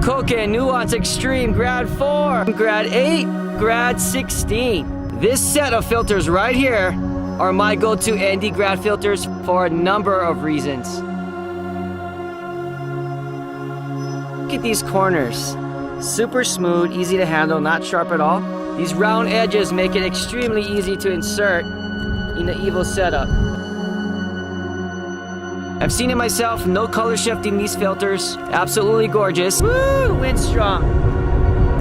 Koken Nuance Extreme Grad 4, Grad 8, Grad 16. This set of filters right here are my go-to ND Grad filters for a number of reasons. Look at these corners. Super smooth, easy to handle, not sharp at all. These round edges make it extremely easy to insert in the EVO setup. I've seen it myself, no color shifting these filters. Absolutely gorgeous. Woo! Wind strong.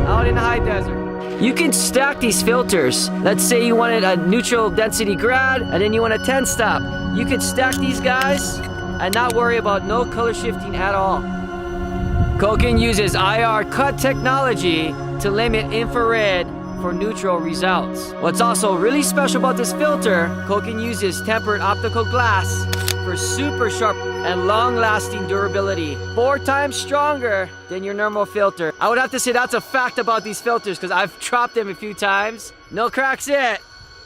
Out in the high desert. You can stack these filters. Let's say you wanted a neutral density grad and then you want a 10 stop. You could stack these guys and not worry about no color shifting at all. Koken uses IR cut technology to limit infrared for neutral results. What's also really special about this filter, Koken uses tempered optical glass for super sharp and long-lasting durability. 4 times stronger than your normal filter. I would have to say that's a fact about these filters because I've dropped them a few times. No cracks yet.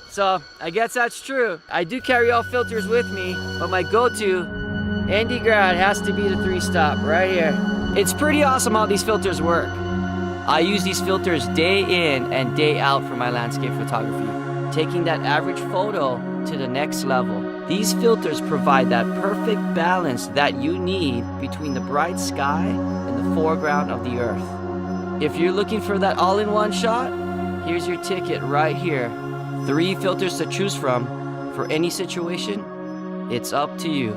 So I guess that's true. I do carry all filters with me, but my go-to ND Grad has to be the 3-stop right here. It's pretty awesome how these filters work. I use these filters day in and day out for my landscape photography, taking that average photo to the next level. These filters provide that perfect balance that you need between the bright sky and the foreground of the earth. If you're looking for that all-in-one shot, here's your ticket right here. 3 filters to choose from for any situation. It's up to you.